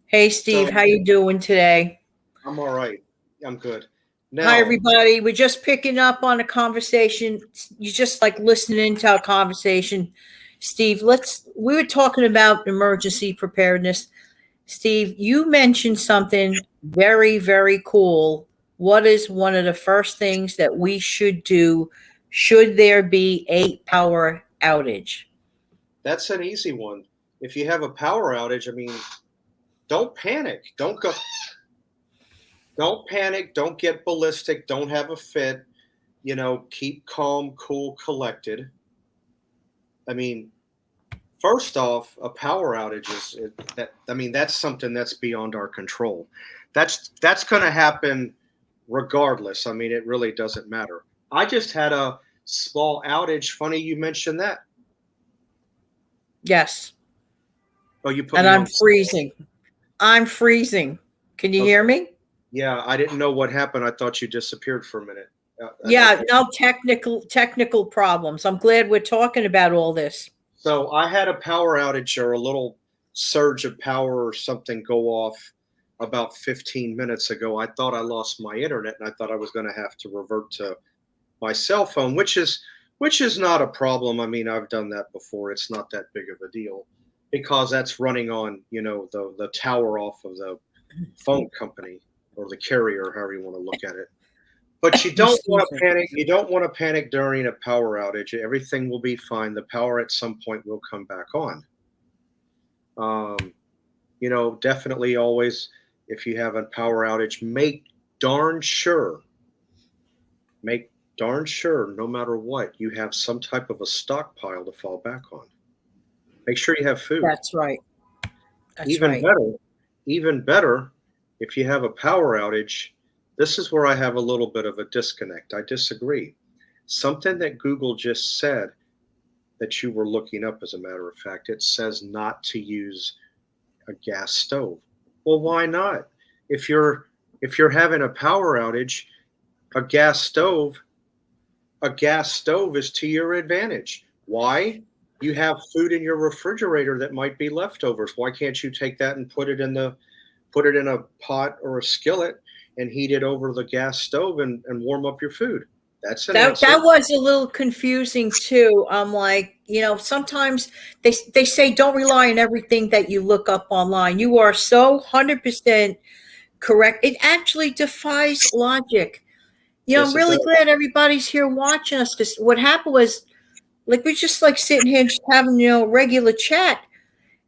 Hey Steve, So how you doing today? I'm all right. I'm good. Hi Now, everybody. We're just picking up on a conversation. You just like listening to our conversation. Steve, we were talking about emergency preparedness. Steve, you mentioned something very, very cool. What is one of the first things that we should do should there be a power outage? that's an easy one. If you have a power outage, don't panic. Don't panic. Don't get ballistic. Don't have a fit. Keep calm, cool, collected. I mean, first off, a power outage that's something that's beyond our control. That's going to happen regardless. It really doesn't matter. I just had a small outage. Funny you mentioned that. Yes. Oh, you put And me I'm on. freezing. I'm freezing. Can you hear Okay. me? Yeah, I didn't know what happened. I thought you disappeared for a minute. Yeah, Okay. no technical problems. I'm glad we're talking about all this. So I had a power outage or a little surge of power or something go off about 15 minutes ago. I thought I lost my internet and I thought I was going to have to revert to my cell phone, which is not a problem. I've done that before. It's not that big of a deal because that's running on, the tower off of the phone company or the carrier, however you want to look at it. But you don't want Excuse to me. panic. You don't want to panic during a power outage. Everything will be fine. The power at some point will come back on. Um, definitely always, if you have a power outage, darn sure, make darn sure, no matter what, you have some type of a stockpile to fall back on. Make sure you have food. That's right. That's Even right. better, even better, if you have a power outage, this is where I have a little bit of a disconnect. I disagree. Something that Google just said that you were looking up, as a matter of fact, it says not to use a gas stove. Well, why not? If you're if you're having a power outage, a gas stove, a gas stove is to your advantage. Why? You have food in your refrigerator that might be leftovers. Why can't you take that and put it in a pot or a skillet and heat it over the gas stove and warm up your food? That's an That answer. was a little confusing too. I'm like, sometimes they say don't rely on everything that you look up online. You are so 100% correct. It actually defies logic. I'm Yes, it really does. glad everybody's here watching us because what happened was like we're just like sitting here just having regular chat.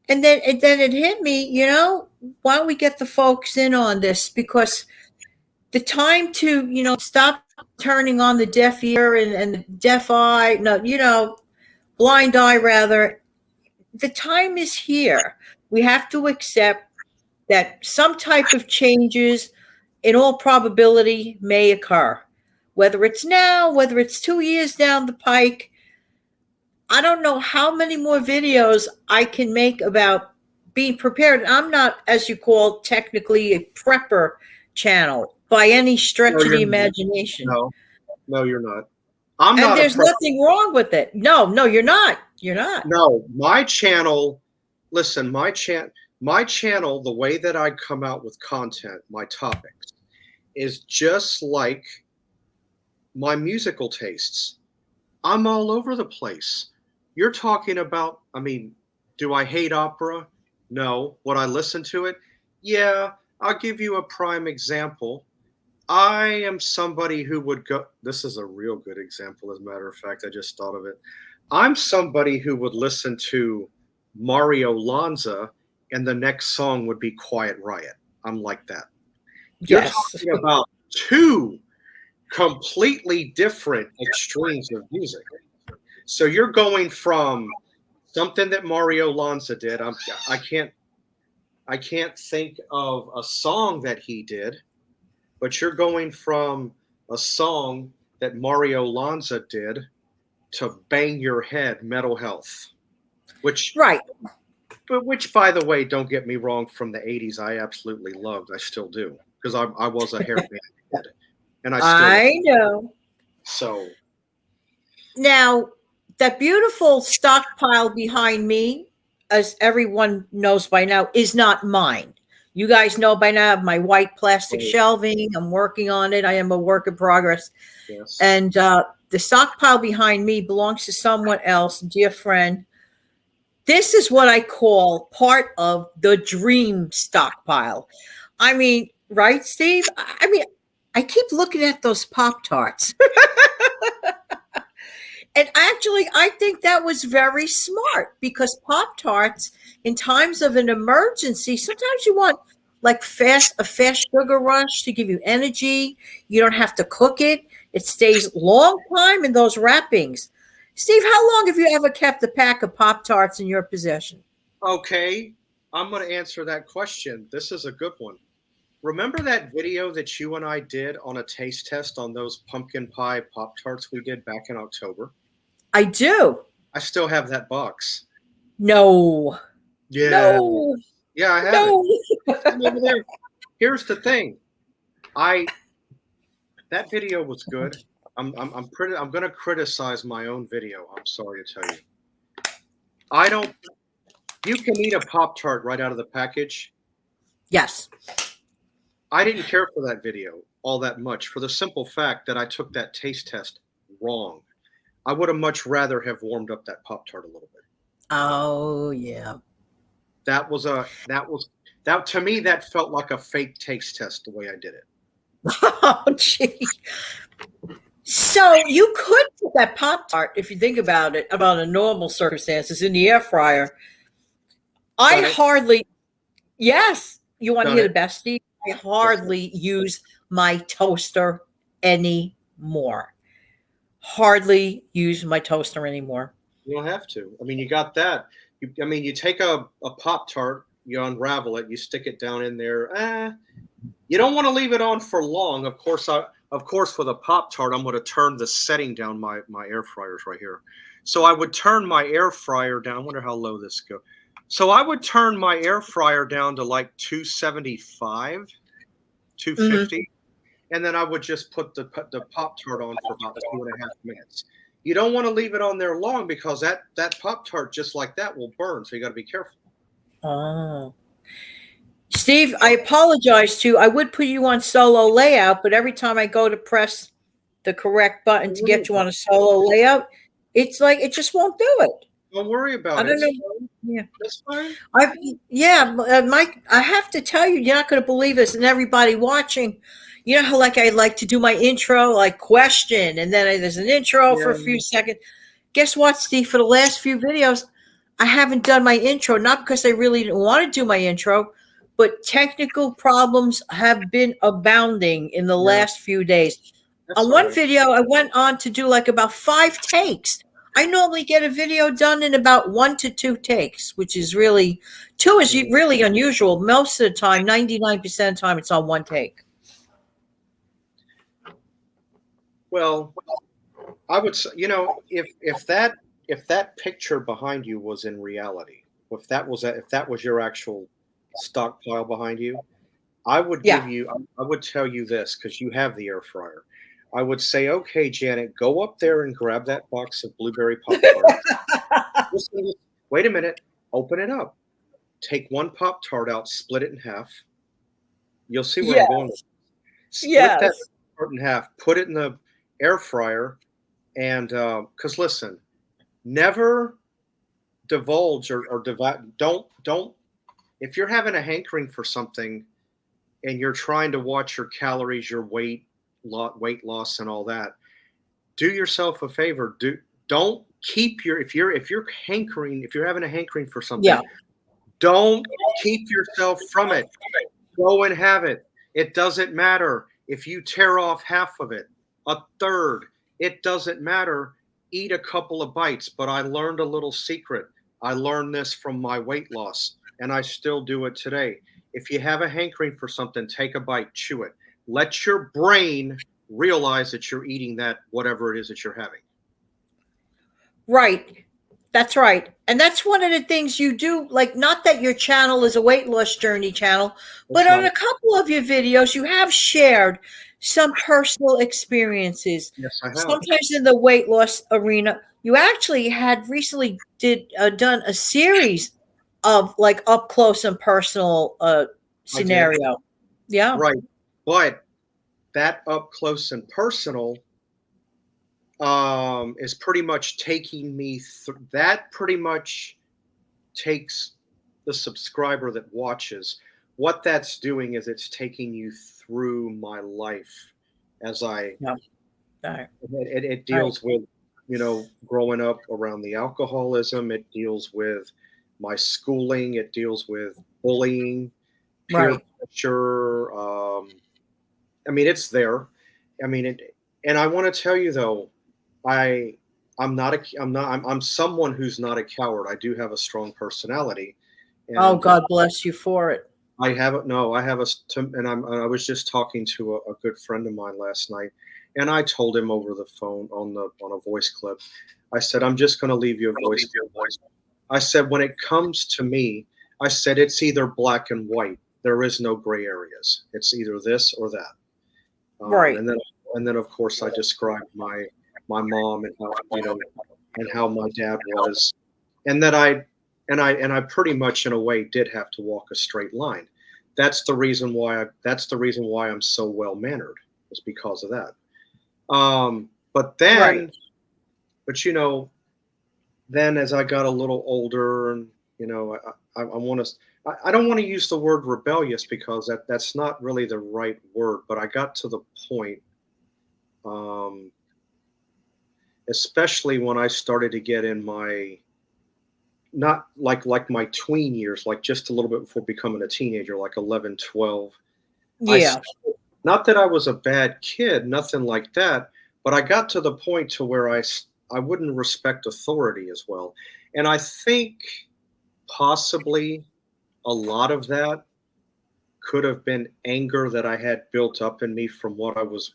And then it hit me, why don't we get the folks in on this? Because the time to, stop turning on the deaf ear and the deaf eye, no, blind eye rather, the time is here. We have to accept that some type of changes in all probability may occur. Whether it's now, whether it's 2 years down the pike, I don't know how many more videos I can make about being prepared. I'm not, as you call, technically a prepper channel by any No, stretch of you're the not. imagination. No, no, you're not. I'm And not a there's prep. nothing wrong with it. No, no, you're not. You're not. No, my channel, listen, my channel, the way that I come out with content, my topics, is just like my musical tastes. I'm all over the place. You're talking about, do I hate opera? No. Would I listen to it? Yeah. I'll give you a prime example. I am somebody who would go. This is a real good example, as a matter of fact. I just thought of it. I'm somebody who would listen to Mario Lanza, and the next song would be Quiet Riot. I'm like that. You're Yes. talking about two completely different extremes of music. So you're going from something that Mario Lanza did. I can't I can't think of a song that he did, but you're going from a song that Mario Lanza did to Bang Your Head, Mental Health, which Right. which by the way, don't get me wrong, from the 80s I absolutely loved. I still do because I was a hair band kid and I still I know. so Now, that beautiful stockpile behind me, as everyone knows by now, is not mine. You guys know by now my white plastic Right. shelving. I'm working on it. I am a work in progress. Yes. And the stockpile behind me belongs to someone else, dear friend. This is what I call part of the dream stockpile. I mean, right, Steve? I mean, I keep looking at those Pop Tarts. And actually, I think that was very smart because Pop Tarts, in times of an emergency, sometimes you want like a fast sugar rush to give you energy. You don't have to cook it. It stays long time in those wrappings. Steve, how long have you ever kept a pack of Pop Tarts in your possession? Okay, I'm going to answer that question. This is a good one. Remember that video that you and I did on a taste test on those pumpkin pie Pop Tarts we did back in October? I do. I still have that box. No, Yeah, no, yeah, I have it. no. It's sitting over there. Here's the thing. I That video was good. I'm going to criticize my own video. I'm sorry to tell you. I don't. You can eat a Pop Tart right out of the package. Yes. I didn't care for that video all that much for the simple fact that I took that taste test wrong. I would have much rather have warmed up that Pop Tart a little bit. Oh, yeah. That to me that felt like a fake taste test the way I did it. Oh, gee. So you could put that Pop Tart, if you think about it, about a normal circumstances, in the air fryer. I Done it, hardly, yes, you want to done hear the it. best, Steve? I Yes, sir. hardly use my toaster anymore. Hardly use my toaster anymore. You don't have to. I mean, you got that. You take a Pop Tart, you unravel it, you stick it down in there. You don't want to leave it on for long. Of course, with a Pop Tart, I'm going to turn the setting down. My air fryer's right here, so I would turn my air fryer down. I wonder how low this goes. So I would turn my air fryer down to like 275, Hmm. 250, and then I would just put the Pop Tart on for about 2.5 minutes. You don't want to leave it on there long because that Pop Tart just like that will burn. So you got to be careful. Oh. Steve, I apologize to you. I would put you on solo layout, but every time I go to press the correct button to get you on a solo layout, it's like it just won't do it. Don't worry I about it. don't It's know. fine. Yeah. It's fine. I yeah, Mike. I have to tell you, you're not going to believe this, and everybody watching. You know how like I like to do my intro, like question, and then there's an intro for a few Yeah. seconds. Guess what, Steve? For the last few videos, I haven't done my intro, not because I really didn't want to do my intro, but technical problems have been abounding in the Yeah. last few days. That's On all one right. video, I went on to do like about 5 takes. I normally get a video done in about 1 to 2 takes, which is really two is Mhm. really unusual. Most of the time, 99% of the time, it's on one take. Well, I would say, if that picture behind you was in reality, if that was your actual stockpile behind you, Yeah. I would tell you this because you have the air fryer. I would say, okay, Janet, go up there and grab that box of blueberry Pop Tarts. Listen, wait a minute, open it up. Take one Pop Tart out, split it in half. You'll see where Yeah. I'm going with. Split that Yes. Tart in half, put it in the air fryer, and because listen, never divulge or divide. Don't if you're having a hankering for something and you're trying to watch your calories, your weight loss, and all that. Do yourself a favor. Don't keep your if you're hankering if you're having a hankering for something. Yeah. Don't keep yourself from it. Go and have it. It doesn't matter if you tear off half of it, a third. It doesn't matter. Eat a couple of bites. But I learned a little secret. I learned this from my weight loss, and I still do it today. If you have a hankering for something, take a bite, chew it. Let your brain realize that you're eating that whatever it is that you're having. Right. That's right. And that's one of the things you do. Like, not that your channel is a weight loss journey channel, but It's on a not. couple of your videos, you have shared some personal experiences. Yes, I have. Sometimes in the weight loss arena, you actually had recently done a series of like up close and personal I did. scenario. Yeah. Right. But that up close and personal is pretty much taking me that pretty much takes the subscriber that watches. What that's doing is it's taking you through my life as I Yeah. All right. it All right. deals with, growing up around the alcoholism. It deals with my schooling. It deals with bullying, peer Right. pressure. I mean, it's there. I mean, and I want to tell you though, I I'm someone who's not a coward. I do have a strong personality, Oh, and God bless you for it. I have it. No, I have and I was just talking to a good friend of mine last night, and I told him over the phone on a voice clip. I said, I'm just going to leave you a voice. I said, when it comes to me, I said it's either black and white. There is no gray areas. It's either this or that. Um, Right. and then and then of course I described my mom and how and how my dad was, and that I pretty much in a way did have to walk a straight line. That's the reason why I'm so well mannered, was because of that. But Right. then, but then as I got a little older, and I want to. I don't want to use the word rebellious because that's not really the right word. But I got to the point, um, especially when I started to get in my, not like my tween years, like just a little bit before becoming a teenager, like 11, 12. I s- Yeah. Not that I was a bad kid, nothing like that, but I got to the point to where I wouldn't respect authority as well. And I think possibly a lot of that could have been anger that I had built up in me from what I was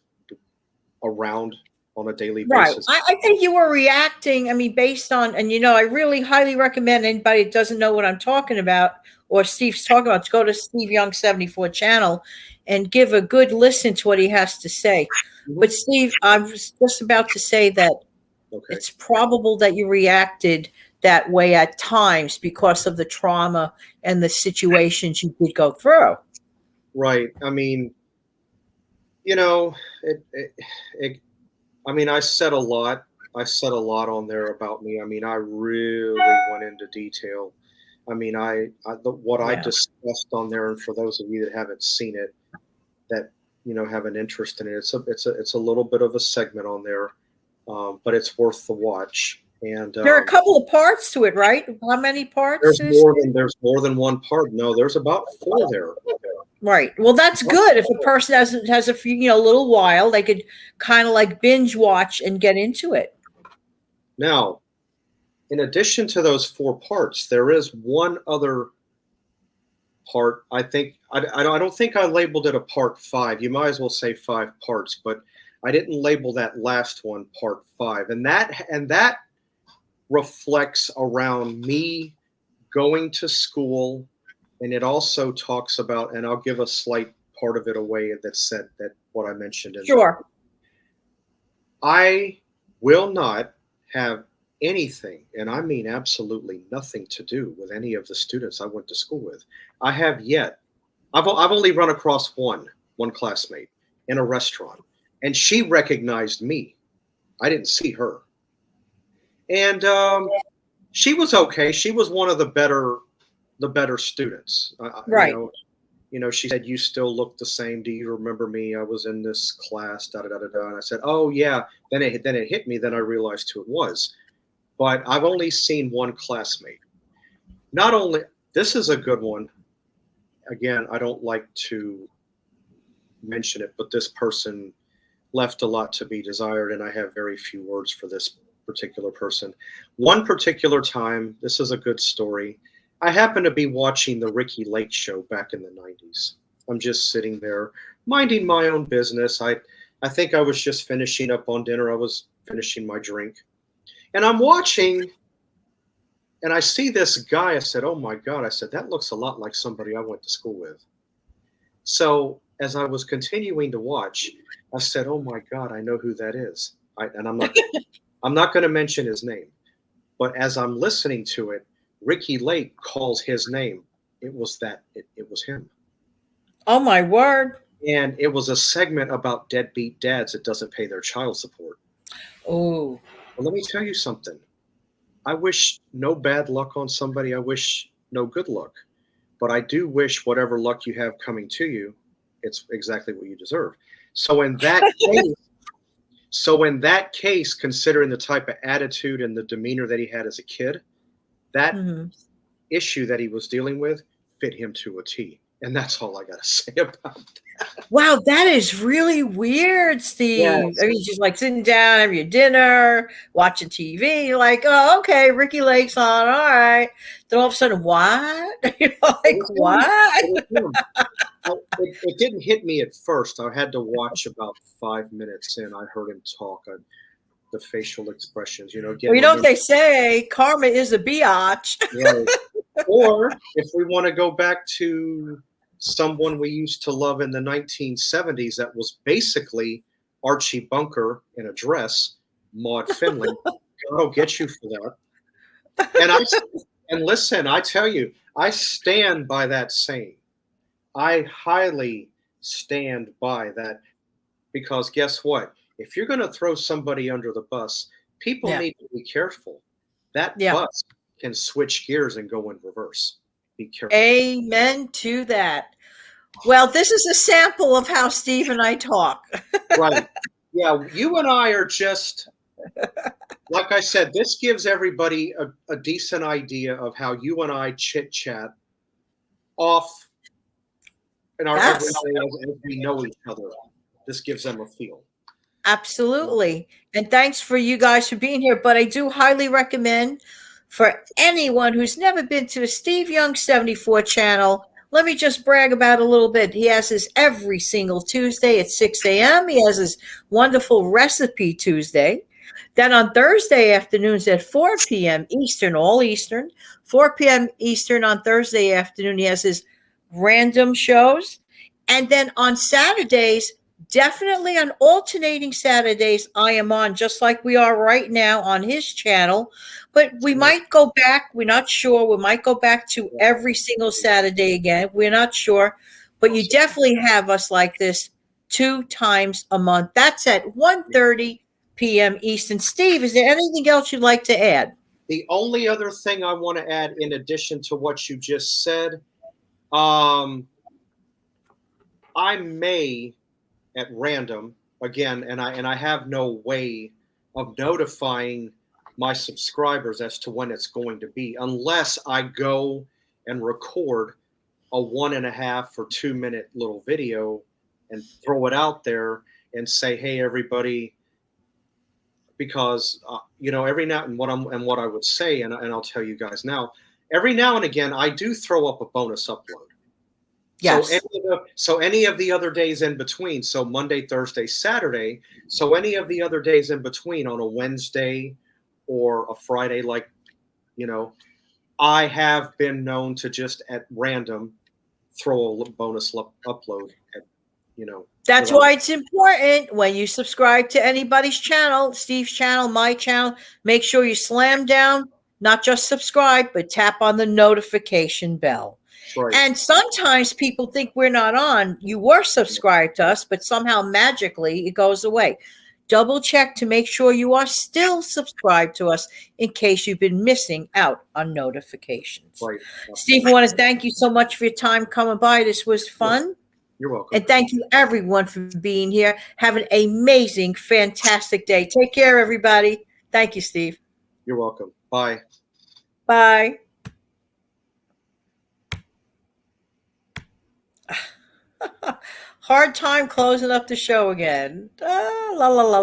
around on a daily Right. basis. I think you were reacting, I mean, based on, and I really highly recommend anybody that doesn't know what I'm talking about or Steve's talking about to go to Steve Young 74 channel and give a good listen to what he has to say. Mhm. But Steve, I was just about to say that Okay. it's probable that you reacted that way at times because of the trauma and the situations you did go through. Right. I mean, you know, it, it, it I mean, I said a lot. I said a lot on there about me. I mean, I really went into detail. I mean, what I Yeah. discussed on there, and for those of you that haven't seen it, that have an interest in it, it's a little bit of a segment on there, but it's worth the watch. And There are a couple of parts to it, right? How many parts is? there's more than one part. No, there's about four there. Right. Well, that's good. If a person has a few, little while, they could kind of like binge watch and get into it. Now, in addition to those four parts, there is one other part. I think I don't think I labeled it a part five. You might as well say five parts, but I didn't label that last one part five, and that reflects around me going to school, and it also talks about, and I'll give a slight part of it away that said that what I mentioned in there. Sure. I will not have anything, and I mean absolutely nothing to do with any of the students I went to school with. I have yet. I've only run across one classmate in a restaurant, and she recognized me. I didn't see her, and she was okay. She was one of the better students. Right. She said, "You still look the same. Do you remember me? I was in this class." Da da da da da. And I said, "Oh yeah." Then it hit me. Then I realized who it was. But I've only seen one classmate. Not only this is a good one. Again, I don't like to mention it, but this person left a lot to be desired, and I have very few words for this particular person. One particular time, this is a good story. I happened to be watching the Ricky Lake show back in the 90s. I'm just sitting there minding my own business. I think I was just finishing up on dinner. I was finishing my drink. And I'm watching, and I see this guy. I said, "Oh my God." I said, "That looks a lot like somebody I went to school with." So as I was continuing to watch, I said, "Oh my God, I know who that is." And I'm not going to mention his name, but as I'm listening to it, Ricky Lake calls his name. It was him. Oh my word. And it was a segment about deadbeat dads that doesn't pay their child support. Oh, Well, let me tell you something. I wish no bad luck on somebody. I wish no good luck. But I do wish whatever luck you have coming to you, it's exactly what you deserve. So in that case, considering the type of attitude and the demeanor that he had as a kid, that mhm. issue that he was dealing with fit him to a T. And that's all I got to say about it. Wow, that is really weird, Steve. I Yes. mean, just like sitting down, having your dinner, watching TV. You're like, oh, okay, Ricky Lake's on. All right. Then all of a sudden, what? You're It like, was him. what? It was him. It didn't hit me at first. I had to watch about 5 minutes in. I heard him talk. The facial expressions, Well, again, you know what remember, they say, karma is a biatch. right. Or if we want to go back to someone we used to love in the 1970s, that was basically Archie Bunker in a dress, Maud Finley. God will get you for that. And and listen, I tell you, I stand by that saying. I highly stand by that because guess what? If you're going to throw somebody under the bus, people Yeah. need to be careful. That Yeah. bus can switch gears and go in reverse. Be careful. Amen to that. Well, this is a sample of how Steve and I talk. Right. Yeah, you and I are just, like I said, this gives everybody a decent idea of how you and I chit chat off in our everyday Yes. as we know each other. This gives them a feel. Absolutely. And thanks for you guys for being here. But I do highly recommend for anyone who's never been to the Steve Young 74 channel, let me just brag about a little bit. He has his every single Tuesday at 6 a.m. He has his wonderful recipe Tuesday. Then on Thursday afternoons at 4 p.m. Eastern, all Eastern, 4 p.m. Eastern on Thursday afternoon, he has his random shows. And then on Saturdays, definitely on alternating Saturdays, I am on just like we are right now on his channel. But we might go back. We're not sure. We might go back to every single Saturday again. We're not sure. But you definitely have us like this 2 times a month. That's at 1:30 p.m. Eastern. Steve, is there anything else you'd like to add? The only other thing I want to add, in addition to what you just said, um, I may at random again, and I have no way of notifying my subscribers as to when it's going to be, unless I go and record a 1.5 or 2 minute little video and throw it out there and say, "Hey, everybody," because every now and what I would say, and I'll tell you guys now, every now and again I do throw up a bonus upload. Yes. So any of the other days in between, so Monday, Thursday, Saturday, so any of the other days in between on a Wednesday or a Friday, like you know, I have been known to just at random throw a bonus upload at That's without. why it's important when you subscribe to anybody's channel, Steve's channel, my channel, make sure you slam down, not just subscribe, but tap on the notification bell. That's right. And sometimes people think we're not on. You were subscribed to us, but somehow magically it goes away. Double check to make sure you are still subscribed to us in case you've been missing out on notifications. Right. Steve, I Absolutely. want to thank you so much for your time coming by. This was fun. You're welcome. And thank you, everyone, for being here. Have an amazing, fantastic day. Take care, everybody. Thank you, Steve. You're welcome. Bye. Bye. Hard time closing up the show again. La, la, la, la.